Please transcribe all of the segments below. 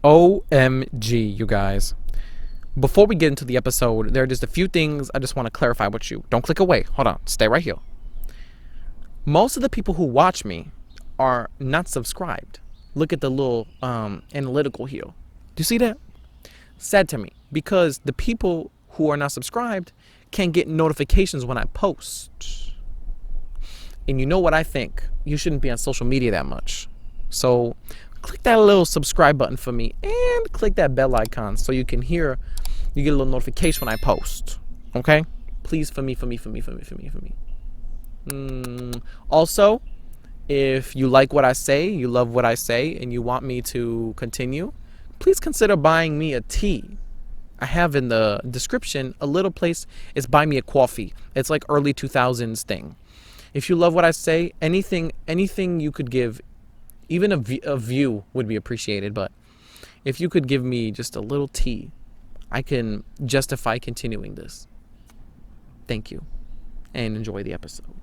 OMG, you guys. Before we get into the episode, there are just a few things I just want to clarify with you. Don't click away. Hold on. Stay right here. Most of the people who watch me are not subscribed. Look at the little analytical here. Do you see that? Sad to me because the people who are not subscribed can get notifications when I post. And you know what I think? You shouldn't be on social media that much. So click that little subscribe button for me and click that bell icon so you can hear, you get a little notification when I post. Okay? Please, for me. Also, if you like what I say, you love what I say, and you want me to continue, please consider buying me a tea. I have in the description a little place. It's Buy Me a Coffee. It's like early 2000s thing. If you love what I say, anything you could give, even a view would be appreciated. But if you could give me just a little tea, I can justify continuing this. Thank you, and enjoy the episode.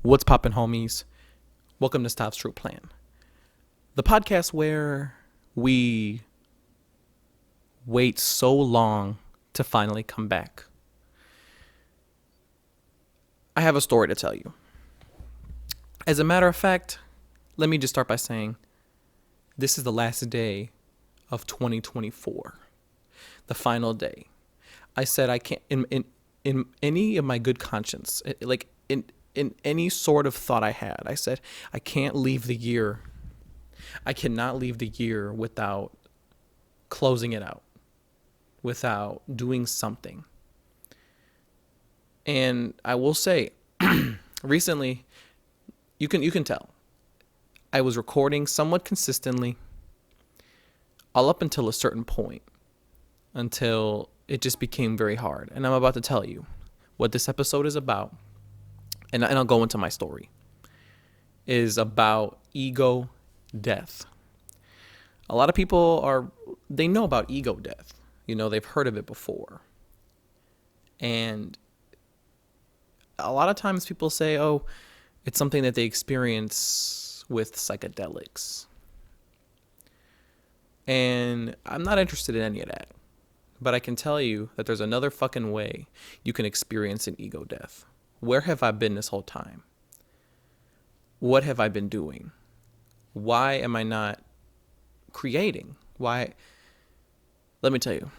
What's poppin', homies? Welcome to Stav's True Plan, the podcast where we wait so long to finally come back. I have a story to tell you. As a matter of fact, let me just start by saying this is the last day of 2024, the final day. I said I can't, in any of my good conscience, like in any sort of thought I had, I said, I can't leave the year. I cannot leave the year without closing it out, without doing something. And I will say, recently, you can tell, I was recording somewhat consistently all up until a certain point, until it just became very hard. And I'm about to tell you what this episode is about. And I'll go into my story, is about ego death. A lot of people they know about ego death. You know, they've heard of it before. And a lot of times people say, oh, it's something that they experience with psychedelics. And I'm not interested in any of that. But I can tell you that there's another fucking way you can experience an ego death. Where have I been this whole time? What have I been doing? Why am I not creating? Why? Let me tell you.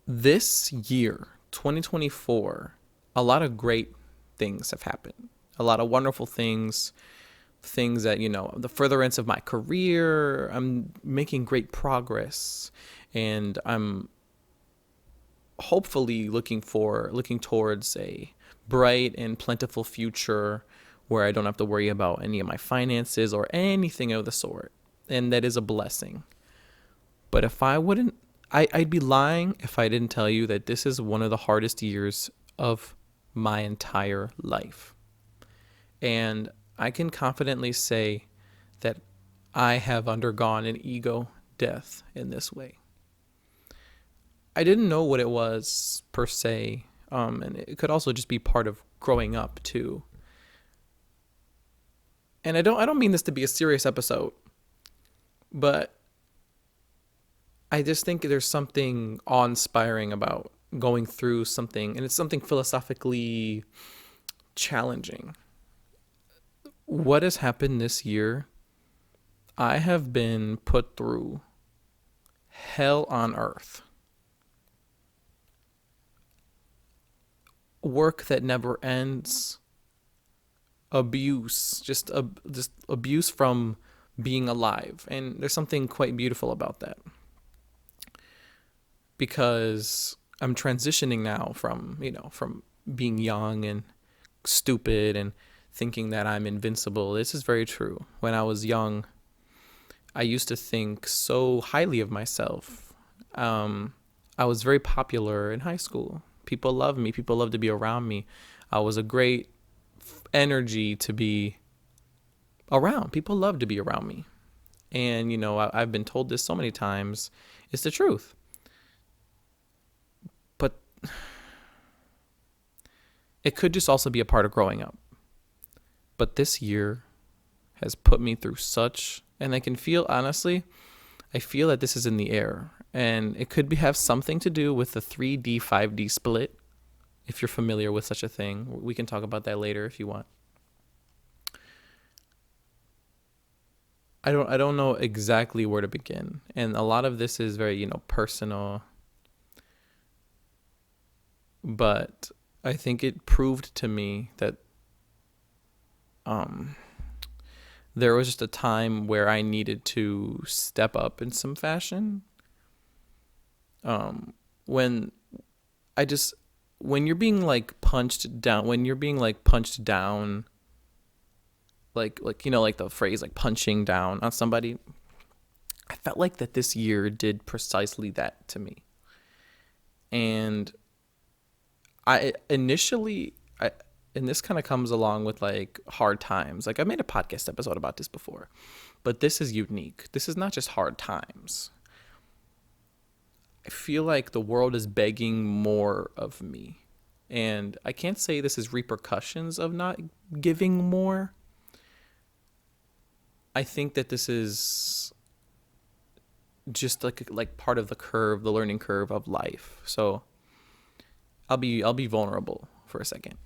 This year, 2024, a lot of great things have happened. A lot of wonderful things that, the furtherance of my career, I'm making great progress, and I'm hopefully looking towards a bright and plentiful future where I don't have to worry about any of my finances or anything of the sort. And that is a blessing. But if I'd be lying if I didn't tell you that this is one of the hardest years of my entire life. And I can confidently say that I have undergone an ego death in this way. I didn't know what it was per se, and it could also just be part of growing up too. And I don't mean this to be a serious episode, but I just think there's something awe-inspiring about going through something, and it's something philosophically challenging. What has happened this year? I have been put through hell on earth. Work that never ends, abuse, just abuse from being alive. And there's something quite beautiful about that, because I'm transitioning now from being young and stupid and thinking that I'm invincible. This is very true. When I was young, I used to think so highly of myself. I was very popular in high school. People loved me. People loved to be around me. I was a great energy to be around. People loved to be around me. And, I've been told this so many times. It's the truth. But it could just also be a part of growing up. But this year has put me through such, and I can feel, honestly, I feel that this is in the air. And it could have something to do with the 3D, 5D split. If you're familiar with such a thing, we can talk about that later if you want. I don't know exactly where to begin. And a lot of this is very, personal, but I think it proved to me that um there was just a time where I needed to step up in some fashion. When I just when you're being like punched down, like the phrase like punching down on somebody, I felt like that this year did precisely that to me. And I initially I and this kind of comes along with like hard times. Like I made a podcast episode about this before, but this is unique. This is not just hard times. I feel like the world is begging more of me. And I can't say this is repercussions of not giving more. I think that this is just like part of the learning curve of life. So I'll be vulnerable for a second.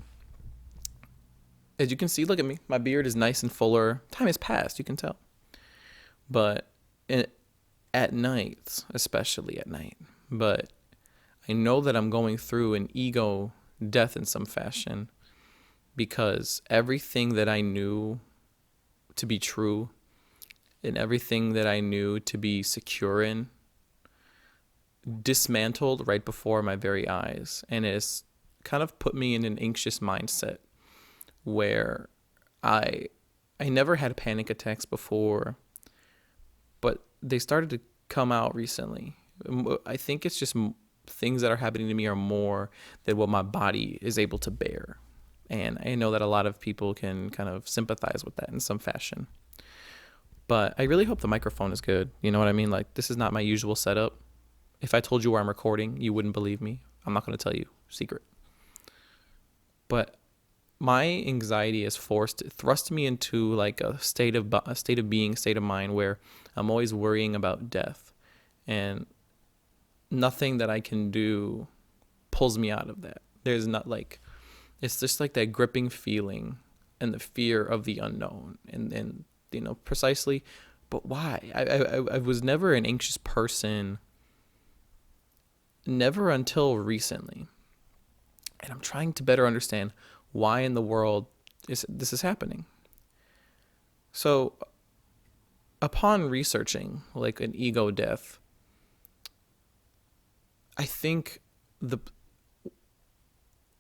As you can see, look at me. My beard is nice and fuller. Time has passed, you can tell. But at night, especially at night, but I know that I'm going through an ego death in some fashion because everything that I knew to be true and everything that I knew to be secure in dismantled right before my very eyes. And it's kind of put me in an anxious mindset where I I never had panic attacks before, but they started to come out recently. I think it's just things that are happening to me are more than what my body is able to bear. And I know that a lot of people can kind of sympathize with that in some fashion. But I really hope the microphone is good. You know what I mean? Like, this is not my usual setup. If I told you where I'm recording, you wouldn't believe me. I'm not going to tell you. Secret. But my anxiety has thrust me into like a state of being, state of mind where I'm always worrying about death, and nothing that I can do pulls me out of that. There's not like, it's just like that gripping feeling and the fear of the unknown, and precisely. But why? I was never an anxious person, never until recently, and I'm trying to better understand why in the world this is happening. So, upon researching like an ego death, I think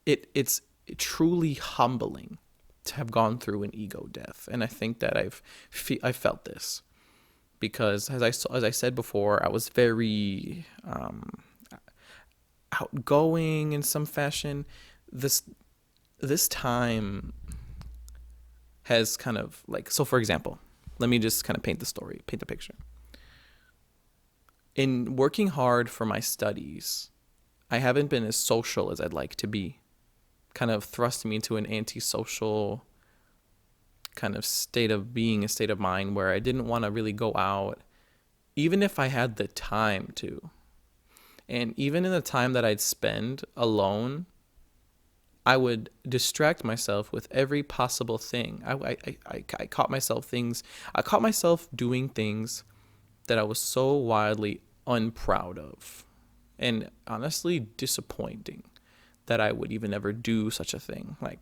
it's truly humbling to have gone through an ego death, and I think that I felt this because as I said before, I was very outgoing in some fashion. This time has kind of like, so for example, let me just kind of paint the picture. In working hard for my studies, I haven't been as social as I'd like to be. Kind of thrust me into an antisocial kind of state of being, a state of mind where I didn't want to really go out, even if I had the time to. And even in the time that I'd spend alone, I would distract myself with every possible thing. I caught myself doing things that I was so wildly unproud of, and honestly disappointing that I would even ever do such a thing. Like,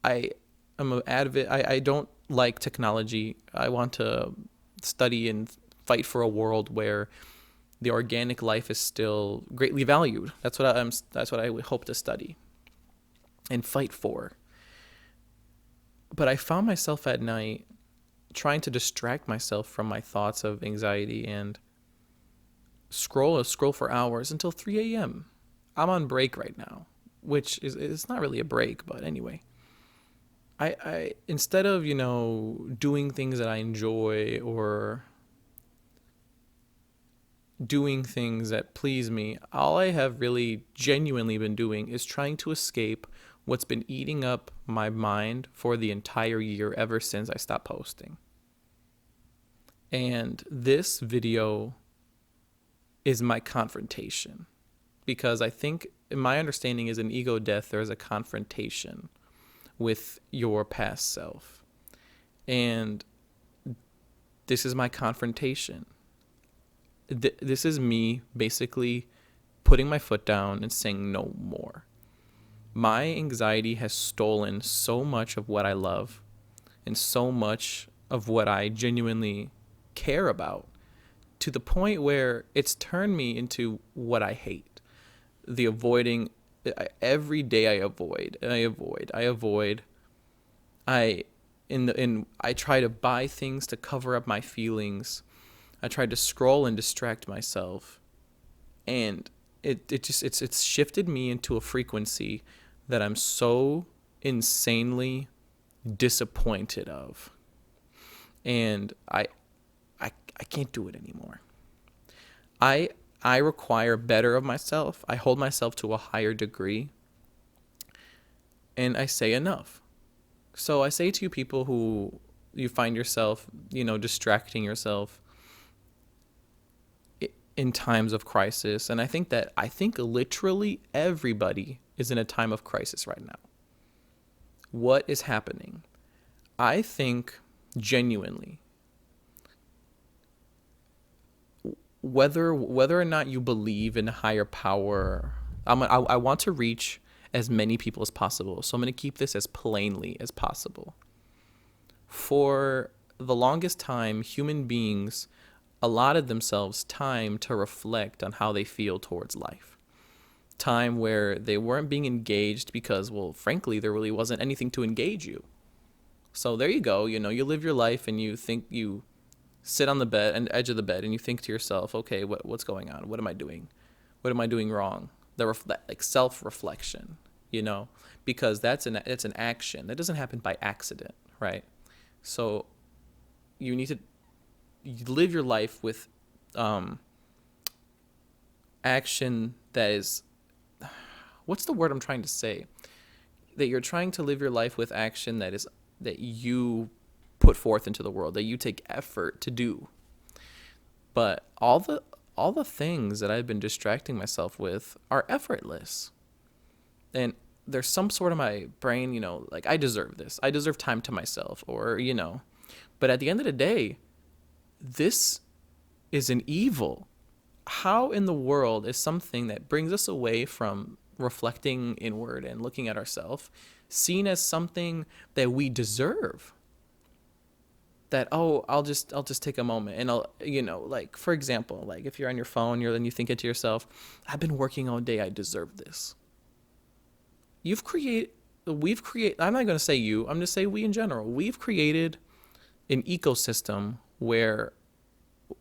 I'm an advocate. I don't like technology. I want to study and fight for a world where the organic life is still greatly valued. That's what I would hope to study and fight for. But I found myself at night trying to distract myself from my thoughts of anxiety, and scroll for hours until 3 a.m. I'm on break right now, which is it's not really a break, but anyway. I instead of, doing things that I enjoy or doing things that please me, all I have really genuinely been doing is trying to escape what's been eating up my mind for the entire year ever since I stopped posting. And this video is my confrontation, because I think my understanding is in ego death, there's a confrontation with your past self. And this is my confrontation. This is me basically putting my foot down and saying no more. My anxiety has stolen so much of what I love and so much of what I genuinely care about, to the point where it's turned me into what I hate. The avoiding. Every day I avoid. I try to buy things to cover up my feelings. I tried to scroll and distract myself, and it's shifted me into a frequency that I'm so insanely disappointed of, and I can't do it anymore. I require better of myself. I hold myself to a higher degree, and I say enough. So I say to you people who you find yourself, distracting yourself in times of crisis, and I think literally everybody is in a time of crisis right now. What is happening? I think genuinely, whether or not you believe in a higher power, I want to reach as many people as possible. So I'm going to keep this as plainly as possible. For the longest time, human beings allotted themselves time to reflect on how they feel towards life. Time where they weren't being engaged because, well, frankly, there really wasn't anything to engage you. So there you go. You live your life and you think you sit on the bed and edge of the bed and you think to yourself, okay, what's going on? What am I doing? What am I doing wrong? Like self-reflection, because that's an action that doesn't happen by accident, right? So you need to live your life with action that is, what's the word I'm trying to say? That you're trying to live your life with action that you put forth into the world, that you take effort to do. But all the things that I've been distracting myself with are effortless. And there's some sort of my brain, like I deserve this. I deserve time to myself, or, but at the end of the day, this is an evil. How in the world is something that brings us away from reflecting inward and looking at ourselves seen as something that we deserve? That, I'll just take a moment and I'll, like, for example, like if you're on your phone, and you think it to yourself, I've been working all day, I deserve this. We've created, I'm not going to say you, I'm going to say we in general, we've created an ecosystem where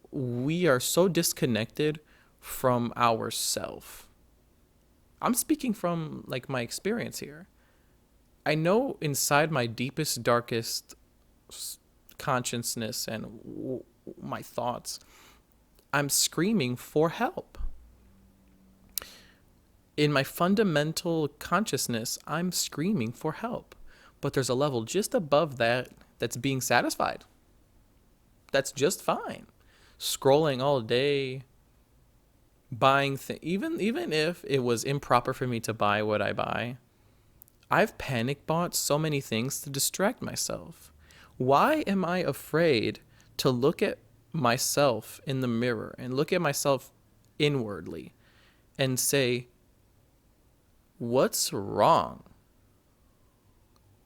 we are so disconnected from ourself. I'm speaking from like my experience here. I know inside my deepest, darkest consciousness and my thoughts, I'm screaming for help. In my fundamental consciousness, I'm screaming for help. But there's a level just above that that's being satisfied. That's just fine. Scrolling all day, buying things, even if it was improper for me to buy what I buy, I've panic bought so many things to distract myself. Why am I afraid to look at myself in the mirror and look at myself inwardly and say, what's wrong?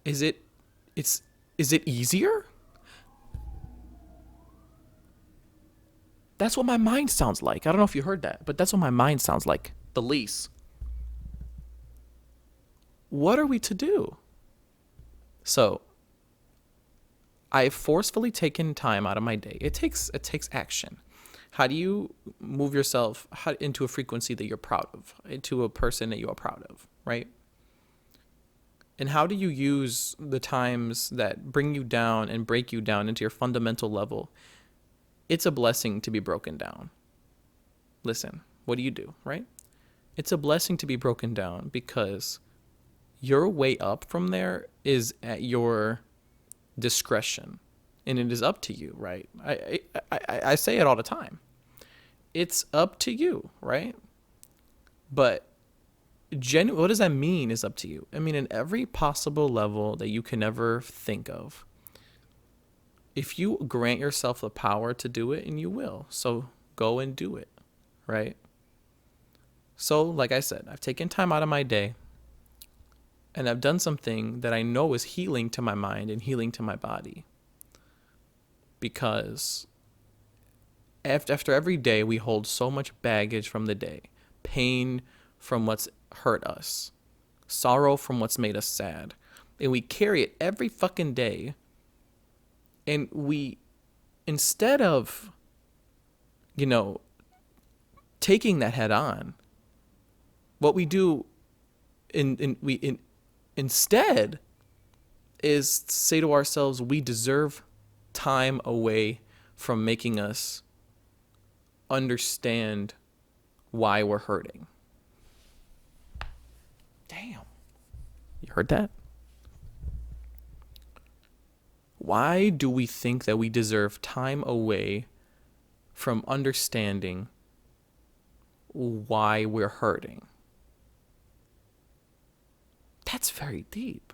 Is it easier? That's what my mind sounds like. I don't know if you heard that, but that's what my mind sounds like. The lease. What are we to do? So, I've forcefully taken time out of my day. It takes action. How do you move yourself into a frequency that you're proud of, into a person that you are proud of, right? And how do you use the times that bring you down and break you down into your fundamental level? It's a blessing to be broken down. Listen, what do, right? It's a blessing to be broken down because your way up from there is at your discretion, and it is up to you, right? I say it all the time. It's up to you, right? But what does that mean is up to you? I mean, in every possible level that you can ever think of, if you grant yourself the power to do it, and you will, so go and do it, right? So, like I said, I've taken time out of my day and I've done something that I know is healing to my mind and healing to my body. Because after every day, we hold so much baggage from the day, pain from what's hurt us, sorrow from what's made us sad. And we carry it every fucking day. And we, instead of, taking that head on, what we do instead is say to ourselves, we deserve time away from making us understand why we're hurting. Damn. You heard that? Why do we think that we deserve time away from understanding why we're hurting? That's very deep.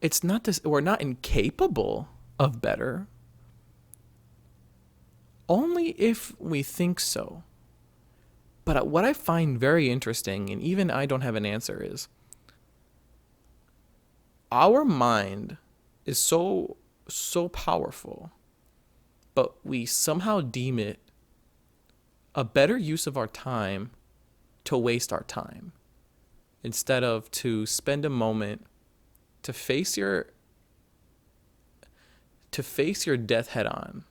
It's not this, we're not incapable of better. Only if we think so. But what I find very interesting, and even I don't have an answer, is our mind is so powerful, but we somehow deem it a better use of our time to waste our time instead of to spend a moment to face your death head on,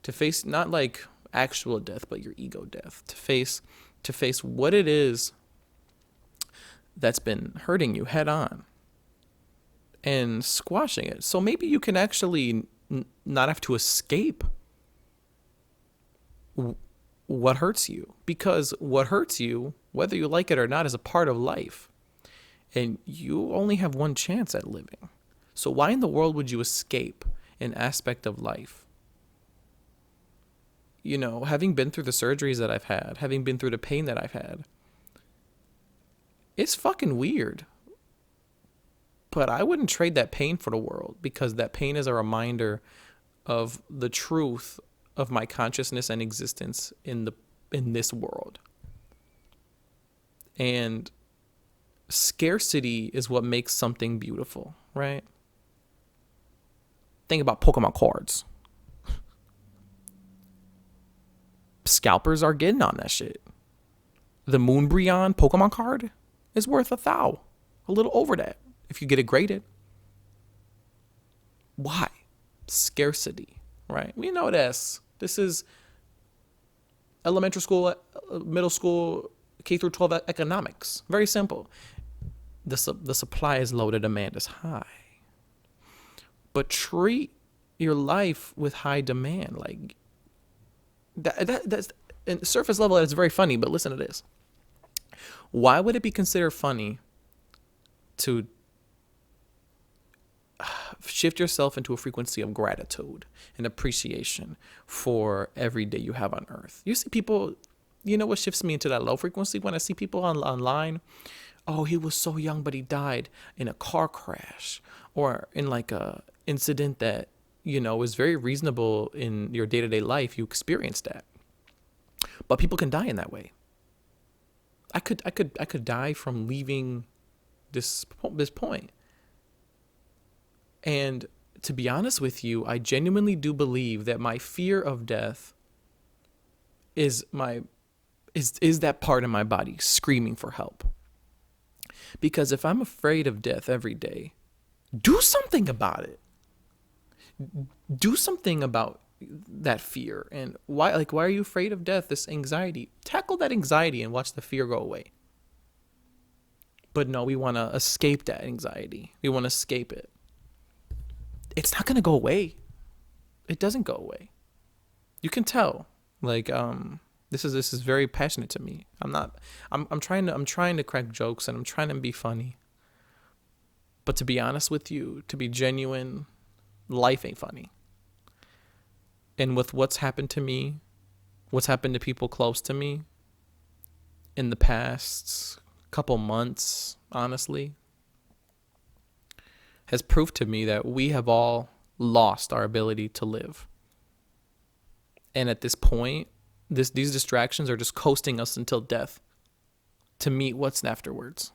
to face not like actual death but your ego death, to face what it is that's been hurting you head on and squashing it. So maybe you can actually not have to escape what hurts you, because what hurts you, whether you like it or not, is a part of life, and you only have one chance at living. So why in the world would you escape an aspect of life? Having been through the surgeries that I've had, having been through the pain that I've had, it's fucking weird. But I wouldn't trade that pain for the world, because that pain is a reminder of the truth of my consciousness and existence in this world. And scarcity is what makes something beautiful, right? Think about Pokemon cards. Scalpers are getting on that shit. The Moonbreon Pokemon card is worth $1,000, a little over that, if you get it graded. Why? Scarcity, right? We know this. This is elementary school, middle school, K through 12 economics. Very simple. The supply is low, the demand is high. But treat your life with high demand. Like that's in surface level, it's very funny, but listen to this. Why would it be considered funny to shift yourself into a frequency of gratitude and appreciation for every day you have on earth? You see people, what shifts me into that low frequency? When I see people online, oh, he was so young, but he died in a car crash, or in like a incident that, is very reasonable in your day-to-day life. You experience that. But people can die in that way. I could die from leaving this point. And to be honest with you, I genuinely do believe that my fear of death is that part of my body screaming for help. Because if I'm afraid of death every day, do something about it. Do something about that fear. And why are you afraid of death? This anxiety. Tackle that anxiety and watch the fear go away. But no, we want to escape that anxiety. We want to escape it. It's not going to go away. It doesn't go away. You can tell. Like this is very passionate to me. I'm trying to crack jokes and I'm trying to be funny. But to be honest with you, to be genuine, life ain't funny. And with what's happened to me, what's happened to people close to me in the past couple months, honestly, has proved to me that we have all lost our ability to live. And at this point, these distractions are just coasting us until death to meet what's afterwards.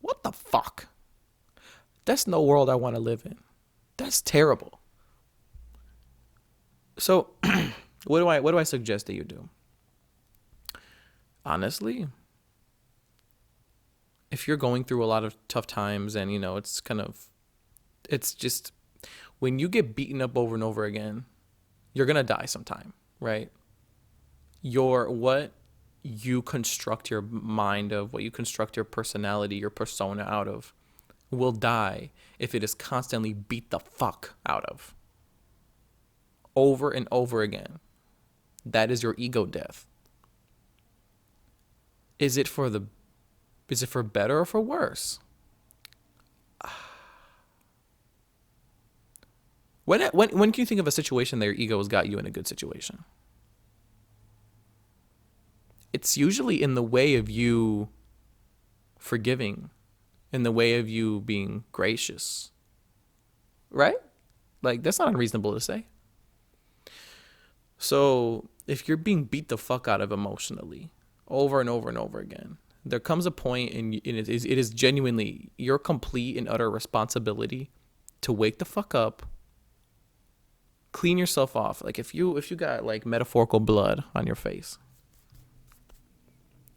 What the fuck? That's no world I want to live in. That's terrible. So, what do I suggest that you do? Honestly, if you're going through a lot of tough times and it's just when you get beaten up over and over again, you're going to die sometime, right? What you construct your mind of, what you construct your personality, your persona out of, will die if it is constantly beat the fuck out of. Over and over again. That is your ego death. Is it for better or for worse? When can you think of a situation that your ego has got you in a good situation? It's usually in the way of you forgiving, in the way of you being gracious. Right? Like, that's not unreasonable to say. So if you're being beat the fuck out of emotionally over and over and over again, there comes a point and it is genuinely your complete and utter responsibility to wake the fuck up, clean yourself off. Like if you got like metaphorical blood on your face,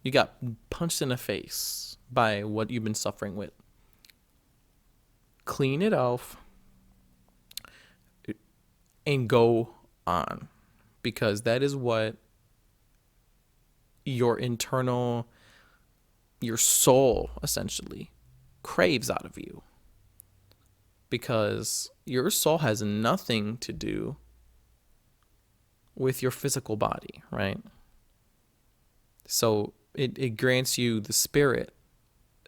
you got punched in the face by what you've been suffering with, clean it off and go on. Because that is what your soul essentially craves out of you. Because your soul has nothing to do with your physical body, right? So it grants you the spirit.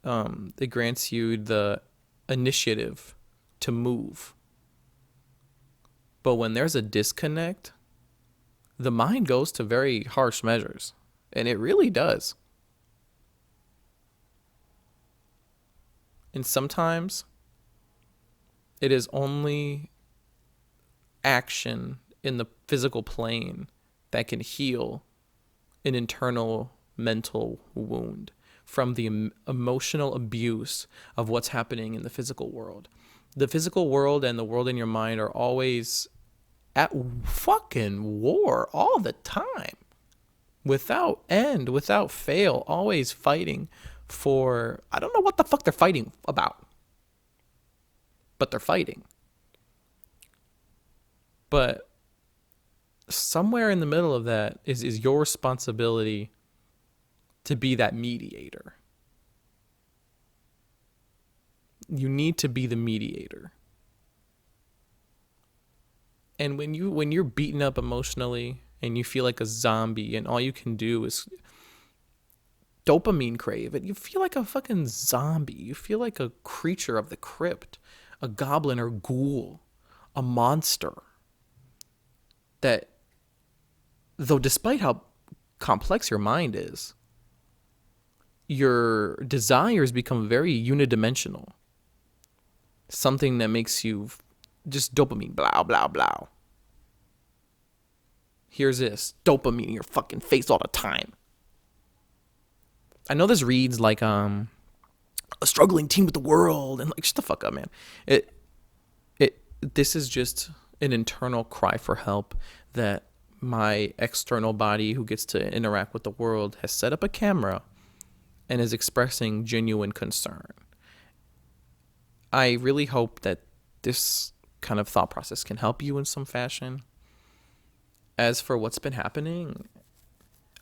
It grants you the initiative to move. But when there's a disconnect, the mind goes to very harsh measures, and it really does. And sometimes it is only action in the physical plane that can heal an internal mental wound from the emotional abuse of what's happening in the physical world. The physical world and the world in your mind are always at fucking war all the time, without end, without fail, always fighting for, I don't know what the fuck they're fighting about, but they're fighting. But somewhere in the middle of that is your responsibility to be that mediator. You need to be the mediator. And when you're beaten up emotionally and you feel like a zombie and all you can do is dopamine crave it, you feel like a fucking zombie. You feel like a creature of the crypt, a goblin or ghoul, a monster. That, though despite how complex your mind is, your desires become very unidimensional. Something that makes you just dopamine, blah, blah, blah. Here's this, dopamine in your fucking face all the time. I know this reads like a struggling teen with the world, and like, shut the fuck up, man. This is just an internal cry for help that my external body, who gets to interact with the world, has set up a camera and is expressing genuine concern. I really hope that this kind of thought process can help you in some fashion. As for what's been happening,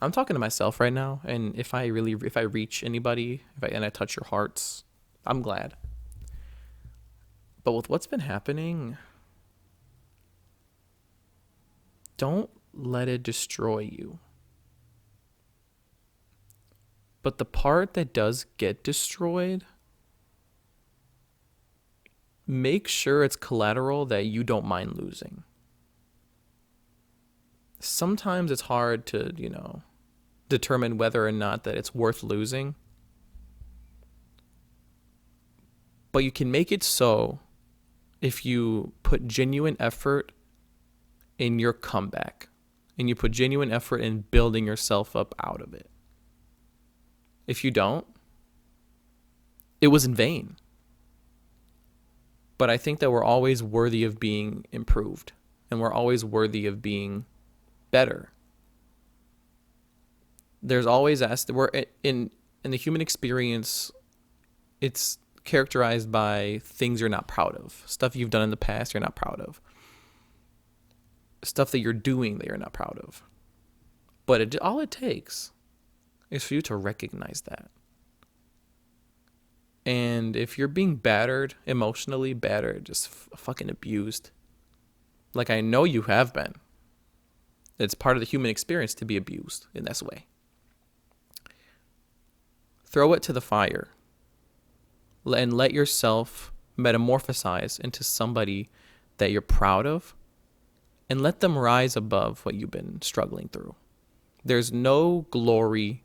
I'm talking to myself right now, and if I reach anybody, and I touch your hearts, I'm glad. But with what's been happening, don't let it destroy you. But the part that does get destroyed, make sure it's collateral that you don't mind losing. Sometimes it's hard to, determine whether or not that it's worth losing. But you can make it so if you put genuine effort in your comeback and you put genuine effort in building yourself up out of it. If you don't, it was in vain. But I think that we're always worthy of being improved, and we're always worthy of being better. There's always we're in the human experience, it's characterized by things you're not proud of, stuff you've done in the past you're not proud of, stuff that you're doing that you're not proud of. But all it takes is for you to recognize that. And if you're being battered, emotionally battered, just fucking abused, like I know you have been, it's part of the human experience to be abused in this way. Throw it to the fire and let yourself metamorphosize into somebody that you're proud of, and let them rise above what you've been struggling through. There's no glory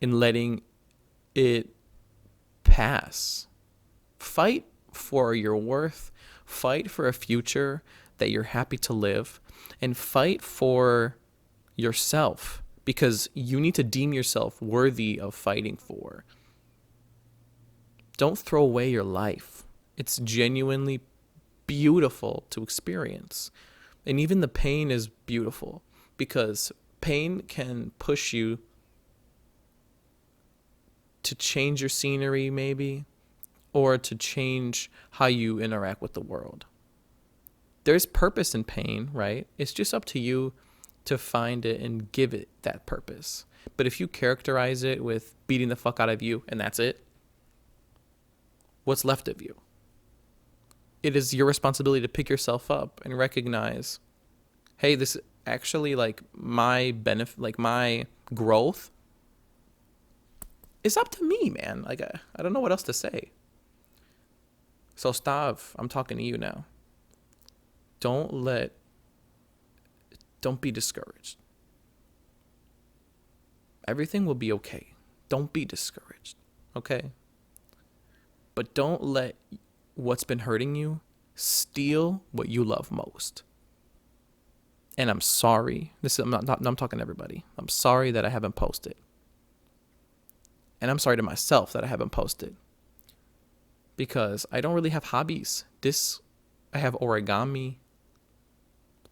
in letting it pass. Fight for your worth. Fight for a future that you're happy to live, and fight for yourself, because you need to deem yourself worthy of fighting for. Don't throw away your life. It's genuinely beautiful to experience. And even the pain is beautiful, because pain can push you to change your scenery, maybe, or to change how you interact with the world. There's purpose in pain, right? It's just up to you to find it and give it that purpose. But if you characterize it with beating the fuck out of you and that's it, what's left of you? It is your responsibility to pick yourself up and recognize, hey, this actually, like, my benefit, like my growth, it's up to me, man. Like, I don't know what else to say. So Stav, I'm talking to you now. Don't be discouraged. Everything will be okay. Don't be discouraged, okay? But don't let what's been hurting you steal what you love most. And I'm sorry. I'm talking to everybody. I'm sorry that I haven't posted. And I'm sorry to myself that I haven't posted, because I don't really have hobbies. I have origami,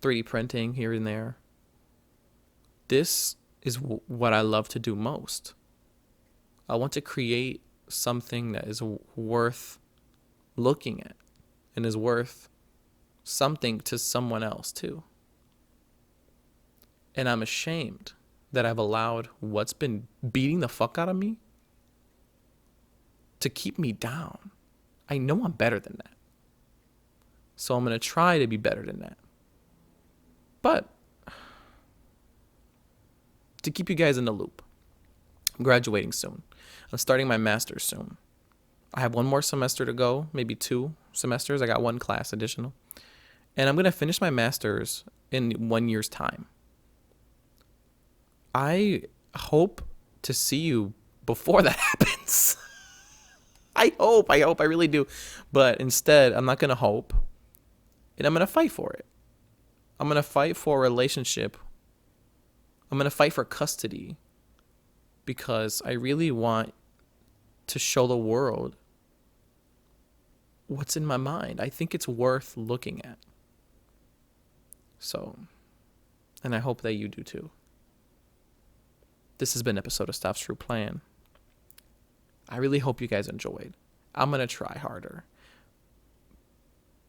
3D printing here and there. This is what I love to do most. I want to create something that is worth looking at and is worth something to someone else too. And I'm ashamed that I've allowed what's been beating the fuck out of me to keep me down. I know I'm better than that. So I'm going to try to be better than that. But to keep you guys in the loop, I'm graduating soon. I'm starting my master's soon. I have one more semester to go, maybe 2 semesters. I got 1 class additional. And I'm going to finish my master's in 1 year's time. I hope to see you before that happens. I really do. But instead, I'm not going to hope. And I'm going to fight for it. I'm going to fight for a relationship. I'm going to fight for custody, because I really want to show the world what's in my mind. I think it's worth looking at. So, and I hope that you do too. This has been an episode of Stav's True Plan. I really hope you guys enjoyed. I'm going to try harder.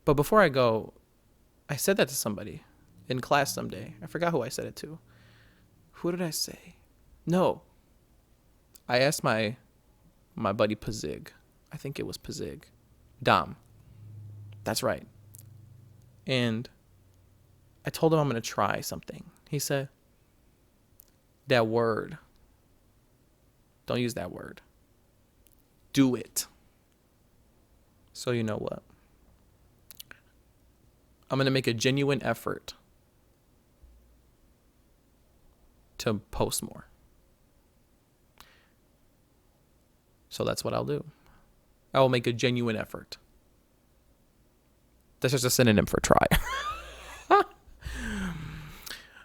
But before I go, I said that to somebody in class someday. I forgot who I said it to. Who did I say? No. I asked my buddy Pazig. I think it was Pazig. Dom. That's right. And I told him I'm going to try something. He said, that word. Don't use that word. Do it. So you know what? I'm going to make a genuine effort to post more. So that's what I'll do. I will make a genuine effort. That's just a synonym for try.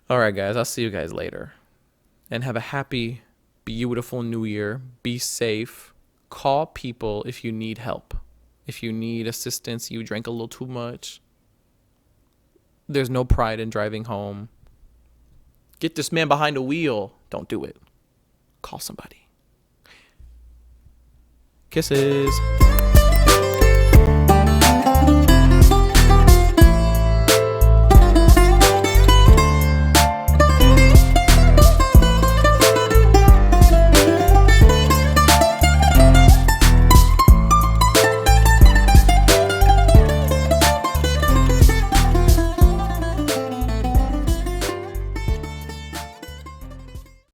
All right, guys. I'll see you guys later. And have a happy, beautiful new year. Be safe. Call people if you need help. If you need assistance, you drank a little too much. There's no pride in driving home. Get this man behind a wheel. Don't do it. Call somebody. Kisses.